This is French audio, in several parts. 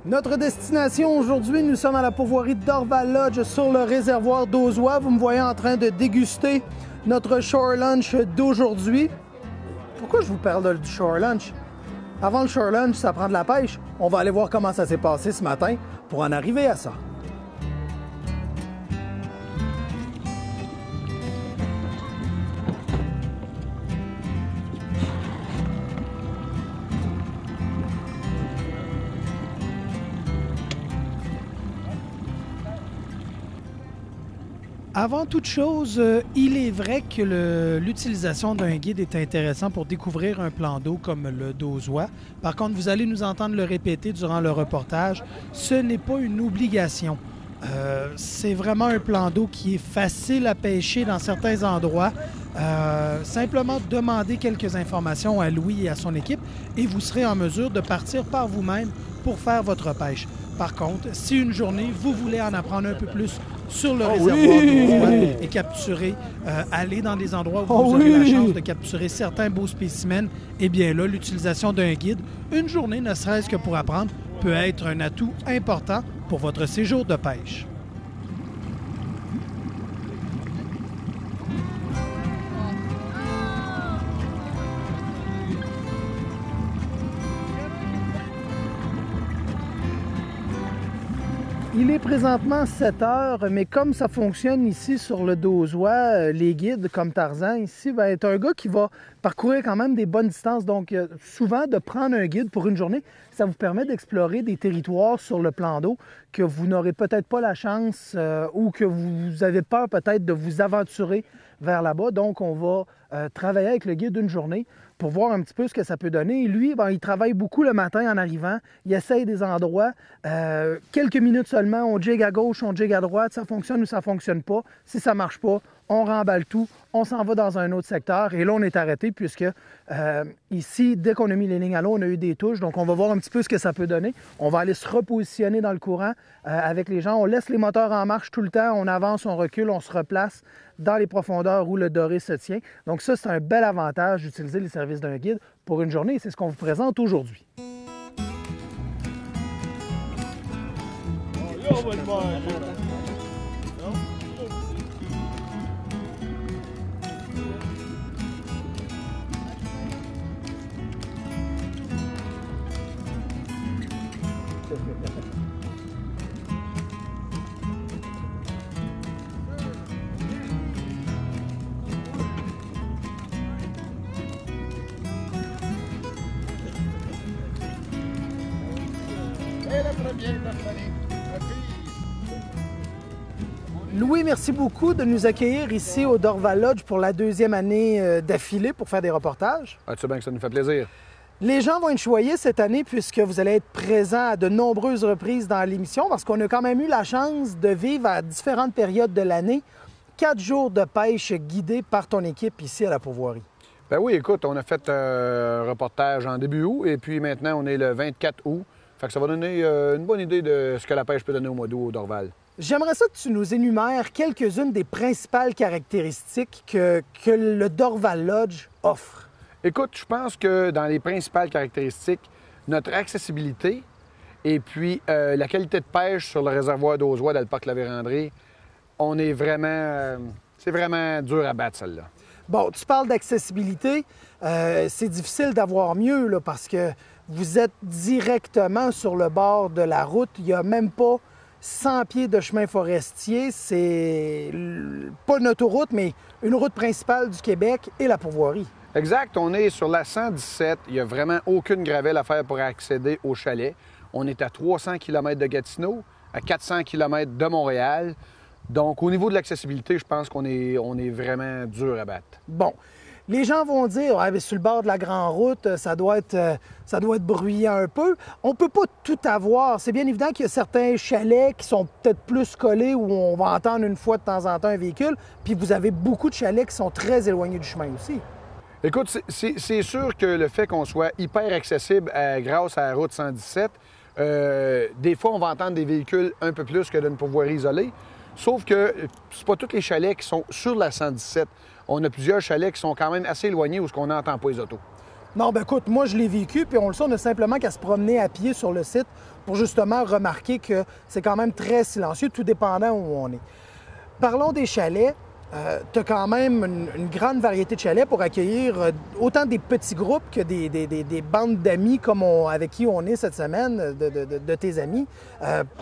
Notre destination aujourd'hui, nous sommes à la pourvoirie d'Orval Lodge sur le réservoir d'Auzois. Vous me voyez en train de déguster notre shore lunch d'aujourd'hui. Pourquoi je vous parle du shore lunch? Avant le shore lunch, ça prend de la pêche. On va aller voir comment ça s'est passé ce matin pour en arriver à ça. Avant toute chose, il est vrai que l'utilisation d'un guide est intéressant pour découvrir un plan d'eau comme le d'Auzois. Par contre, vous allez nous entendre le répéter durant le reportage, ce n'est pas une obligation. C'est vraiment un plan d'eau qui est facile à pêcher dans certains endroits. Simplement demandez quelques informations à Louis et à son équipe et vous serez en mesure de partir par vous-même pour faire votre pêche. Par contre, si une journée, vous voulez en apprendre un peu plus sur le réservoir d'Auzois et capturer, aller dans des endroits où vous aurez la chance de capturer certains beaux spécimens, eh bien là, l'utilisation d'un guide, une journée ne serait-ce que pour apprendre, peut être un atout important pour votre séjour de pêche. Il est présentement 7 heures, mais comme ça fonctionne ici sur le d'Auzois, les guides comme Tarzan ici, est un gars qui va parcourir quand même des bonnes distances. Donc souvent, de prendre un guide pour une journée, ça vous permet d'explorer des territoires sur le plan d'eau que vous n'aurez peut-être pas la chance ou que vous avez peur peut-être de vous aventurer vers là-bas. Donc on va travailler avec le guide une journée pour voir un petit peu ce que ça peut donner. Et lui, il travaille beaucoup le matin en arrivant. Il essaye des endroits. Quelques minutes seulement, on jig à gauche, on jig à droite. Ça fonctionne ou ça ne fonctionne pas. Si ça ne marche pas, on remballe tout. On s'en va dans un autre secteur. Et là, on est arrêté puisque ici, dès qu'on a mis les lignes à l'eau, on a eu des touches. Donc, on va voir un petit peu ce que ça peut donner. On va aller se repositionner dans le courant avec les gens. On laisse les moteurs en marche tout le temps. On avance, on recule, on se replace dans les profondeurs où le doré se tient. Donc ça, c'est un bel avantage d'utiliser les services d'un guide pour une journée. C'est ce qu'on vous présente aujourd'hui. Louis, merci beaucoup de nous accueillir ici au d'Orval Lodge pour la deuxième année d'affilée pour faire des reportages. Ah, tu sais bien que ça nous fait plaisir. Les gens vont être choyés cette année puisque vous allez être présents à de nombreuses reprises dans l'émission parce qu'on a quand même eu la chance de vivre à différentes périodes de l'année 4 jours de pêche guidés par ton équipe ici à la pourvoirie. Ben oui, écoute, on a fait un reportage en début août et puis maintenant on est le 24 août. Fait que ça va donner une bonne idée de ce que la pêche peut donner au mois d'août au Dorval. J'aimerais ça que tu nous énumères quelques-unes des principales caractéristiques que le d'Orval Lodge offre. Écoute, je pense que dans les principales caractéristiques, notre accessibilité et puis la qualité de pêche sur le réservoir d'Auzois dans le parc La Vérandrie, on est vraiment... c'est vraiment dur à battre, celle-là. Bon, tu parles d'accessibilité. C'est difficile d'avoir mieux là, parce que vous êtes directement sur le bord de la route. Il n'y a même pas 100 pieds de chemin forestier. C'est pas une autoroute, mais une route principale du Québec et la pourvoirie. Exact. On est sur la 117. Il n'y a vraiment aucune gravelle à faire pour accéder au chalet. On est à 300 km de Gatineau, à 400 km de Montréal. Donc, au niveau de l'accessibilité, je pense qu'on est vraiment dur à battre. Bon. Les gens vont dire, ah, sur le bord de la grande route, ça doit être bruyant un peu. On ne peut pas tout avoir. C'est bien évident qu'il y a certains chalets qui sont peut-être plus collés où on va entendre une fois de temps en temps un véhicule. Puis vous avez beaucoup de chalets qui sont très éloignés du chemin aussi. Écoute, c'est sûr que le fait qu'on soit hyper accessible grâce à la route 117, des fois, on va entendre des véhicules un peu plus que d'une pourvoirie isolée. Sauf que c'est pas tous les chalets qui sont sur la 117. On a plusieurs chalets qui sont quand même assez éloignés où on n'entend pas les autos. Non, ben écoute, moi je l'ai vécu, puis on le sait, on a simplement qu'à se promener à pied sur le site pour justement remarquer que c'est quand même très silencieux, tout dépendant où on est. Parlons des chalets. Tu as quand même une grande variété de chalets pour accueillir autant des petits groupes que des bandes d'amis comme avec qui on est cette semaine, de tes amis,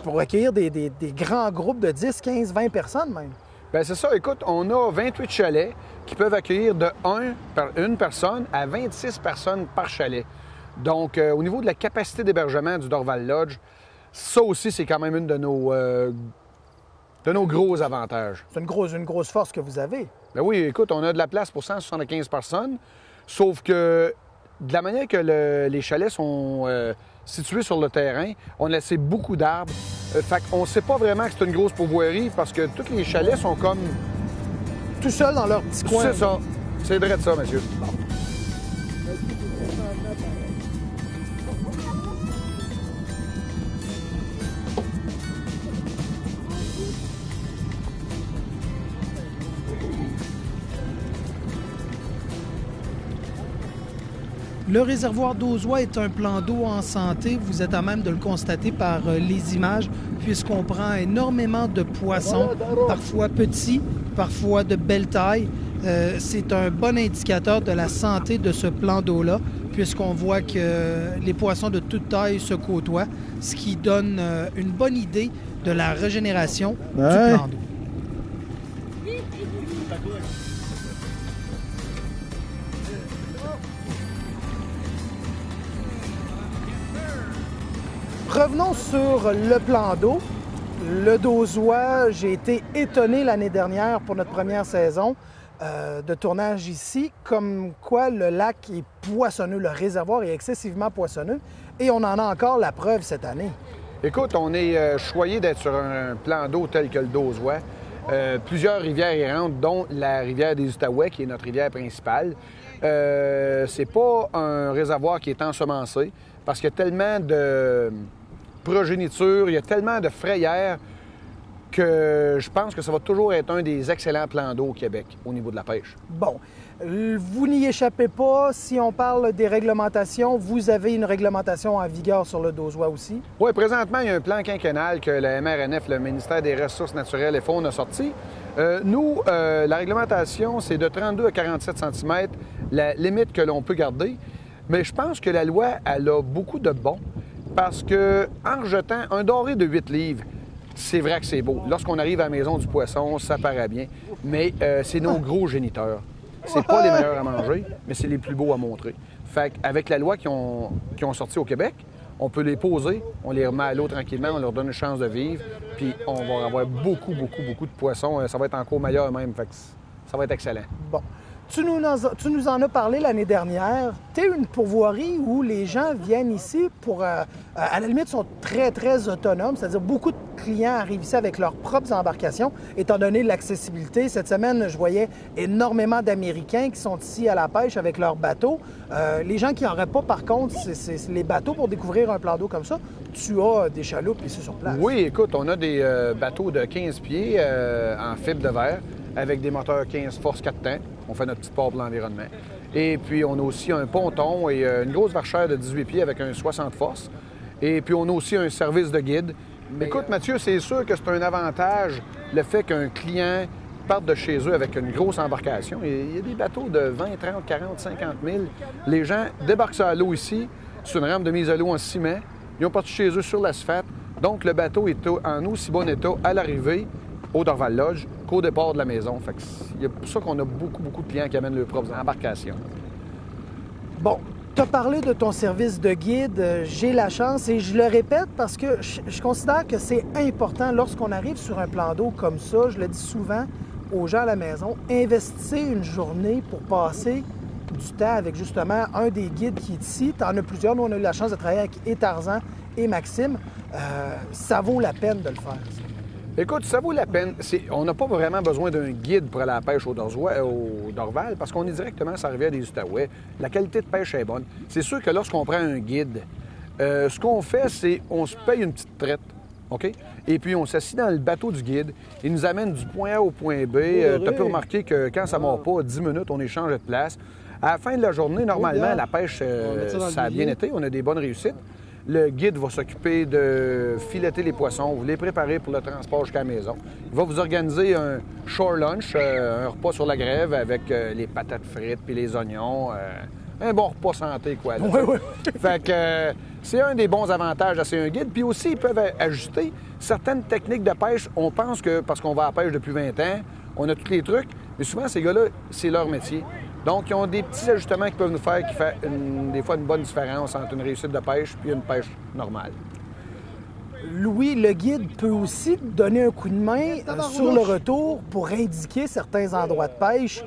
pour accueillir des grands groupes de 10, 15, 20 personnes même. Bien, c'est ça. Écoute, on a 28 chalets qui peuvent accueillir de 1 personne à 26 personnes par chalet. Donc, au niveau de la capacité d'hébergement du Dorval Lodge, ça aussi, c'est quand même une de nos gros avantages. C'est une grosse force que vous avez. Ben oui, écoute, on a de la place pour 175 personnes, sauf que de la manière que les chalets sont situés sur le terrain, on a laissé beaucoup d'arbres. Fait qu'on ne sait pas vraiment que c'est une grosse pourvoirie parce que tous les chalets sont comme... Tout seul dans leur petit coin. C'est ça. C'est vrai de ça, monsieur. Bon. Le réservoir d'Auzois est un plan d'eau en santé. Vous êtes à même de le constater par les images, puisqu'on prend énormément de poissons, parfois petits, parfois de belle taille. C'est un bon indicateur de la santé de ce plan d'eau-là, puisqu'on voit que les poissons de toute taille se côtoient, ce qui donne une bonne idée de la régénération du plan d'eau. Revenons sur le plan d'eau. Le d'Auzois, j'ai été étonné l'année dernière pour notre première saison de tournage ici, comme quoi le lac est poissonneux, le réservoir est excessivement poissonneux, et on en a encore la preuve cette année. Écoute, on est choyé d'être sur un plan d'eau tel que le d'Auzois. Plusieurs rivières errantes, dont la rivière des Outaouais, qui est notre rivière principale. C'est pas un réservoir qui est ensemencé, parce qu'il y a tellement de progéniture, il y a tellement de frayères que je pense que ça va toujours être un des excellents plans d'eau au Québec au niveau de la pêche. Bon, vous n'y échappez pas. Si on parle des réglementations, vous avez une réglementation en vigueur sur le d'Auzois aussi? Oui, présentement, il y a un plan quinquennal que le MRNF, le ministère des Ressources naturelles et Faune, a sorti. La réglementation, c'est de 32 à 47 cm, la limite que l'on peut garder. Mais je pense que la loi, elle a beaucoup de bons. Parce que en rejetant un doré de 8 livres, c'est vrai que c'est beau. Lorsqu'on arrive à la maison du poisson, ça paraît bien. Mais c'est nos gros géniteurs. C'est pas les meilleurs à manger, mais c'est les plus beaux à montrer. Fait qu'avec la loi qui ont sorti au Québec, on peut les poser, on les remet à l'eau tranquillement, on leur donne une chance de vivre, puis on va avoir beaucoup de poissons. Ça va être encore meilleur même. Fait que ça va être excellent. Bon. Tu nous en as parlé l'année dernière. Tu es une pourvoirie où les gens viennent ici pour, à la limite, sont très, très autonomes. C'est-à-dire beaucoup de clients arrivent ici avec leurs propres embarcations, étant donné l'accessibilité. Cette semaine, je voyais énormément d'Américains qui sont ici à la pêche avec leurs bateaux. Les gens qui n'auraient pas, par contre, c'est les bateaux pour découvrir un plan d'eau comme ça. Tu as des chaloupes ici sur place. Oui, écoute, on a des bateaux de 15 pieds en fibre de verre avec des moteurs 15 force 4 temps. On fait notre petite part pour l'environnement. Et puis, on a aussi un ponton et une grosse varchère de 18 pieds avec un 60 force. Et puis, on a aussi un service de guide. Écoute, Mathieu, c'est sûr que c'est un avantage le fait qu'un client parte de chez eux avec une grosse embarcation. Il y a des bateaux de 20, 30, 40, 50 000. Les gens débarquent ça à l'eau ici, sur une rampe de mise à l'eau en ciment. Ils ont parti chez eux sur l'asphalte. Donc, le bateau est en aussi bon état à l'arrivée au Dorval Lodge qu'au départ de la maison. Fait que c'est pour ça qu'on a beaucoup de clients qui amènent leurs propres embarcations. Bon, tu as parlé de ton service de guide. J'ai la chance, et je le répète parce que je considère que c'est important lorsqu'on arrive sur un plan d'eau comme ça, je le dis souvent aux gens à la maison, investissez une journée pour passer du temps avec justement un des guides qui est ici. Tu en as plusieurs. Nous, on a eu la chance de travailler avec Tarzan et Maxime. Ça vaut la peine de le faire. Écoute, ça vaut la peine. On n'a pas vraiment besoin d'un guide pour aller à la pêche au Dorval parce qu'on est directement sur la rivière des Outaouais. La qualité de pêche est bonne. C'est sûr que lorsqu'on prend un guide, ce qu'on fait, c'est on se paye une petite traite, OK? Et puis on s'assied dans le bateau du guide. Il nous amène du point A au point B. Tu as pu remarquer que quand ça ne mord pas, 10 minutes, on échange de place. À la fin de la journée, normalement, bien. la pêche, mettre ça dans le ça a bien billet. été. On a des bonnes réussites. Le guide va s'occuper de fileter les poissons, vous les préparer pour le transport jusqu'à la maison. Il va vous organiser un shore lunch, un repas sur la grève avec les patates frites puis les oignons. Un bon repas santé, quoi. Là, fait que c'est un des bons avantages d'essayer un guide. Puis aussi, ils peuvent ajuster certaines techniques de pêche. On pense que parce qu'on va à la pêche depuis 20 ans, on a tous les trucs, mais souvent, ces gars-là, c'est leur métier. Donc, ils ont des petits ajustements qu'ils peuvent nous faire qui font des fois une bonne différence entre une réussite de pêche et une pêche normale. Louis, le guide peut aussi donner un coup de main sur le retour pour indiquer certains endroits de pêche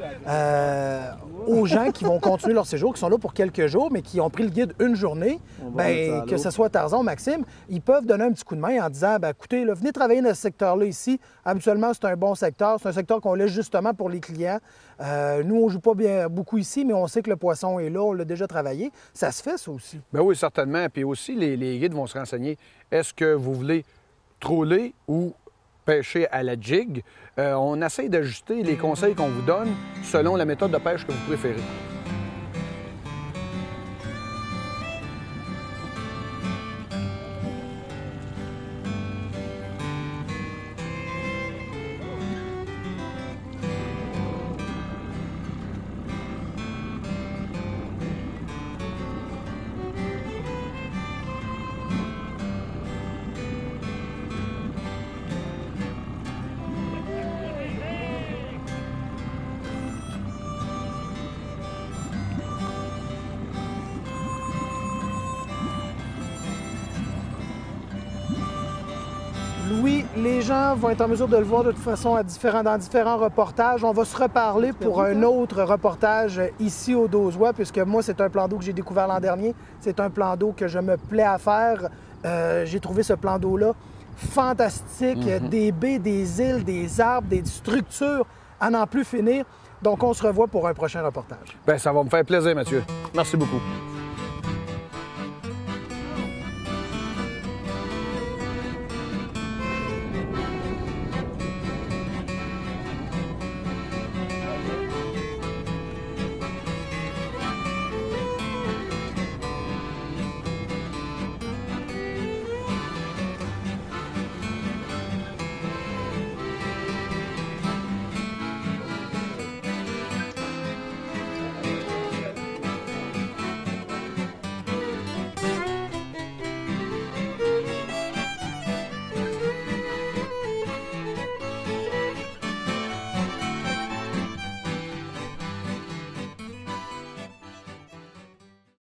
aux gens qui vont continuer leur séjour, qui sont là pour quelques jours, mais qui ont pris le guide une journée. Bien, que ce soit Tarzan ou Maxime, ils peuvent donner un petit coup de main en disant bien, écoutez, là, venez travailler dans ce secteur-là ici. Habituellement, c'est un bon secteur. C'est un secteur qu'on laisse justement pour les clients. Nous, on ne joue pas beaucoup ici, mais on sait que le poisson est là, on l'a déjà travaillé. Ça se fait, ça aussi. Bien oui, certainement. Puis aussi, les guides vont se renseigner. Est-ce que vous voulez troller ou pêcher à la jig? On essaie d'ajuster les conseils qu'on vous donne selon la méthode de pêche que vous préférez. Louis, les gens vont être en mesure de le voir de toute façon dans différents reportages. On va se reparler pour un autre reportage ici au Dauzois, puisque moi, c'est un plan d'eau que j'ai découvert l'an dernier. C'est un plan d'eau que je me plais à faire. J'ai trouvé ce plan d'eau-là fantastique. Des baies, des îles, des arbres, des structures à n'en plus finir. Donc, on se revoit pour un prochain reportage. Bien, ça va me faire plaisir, Mathieu. Merci beaucoup.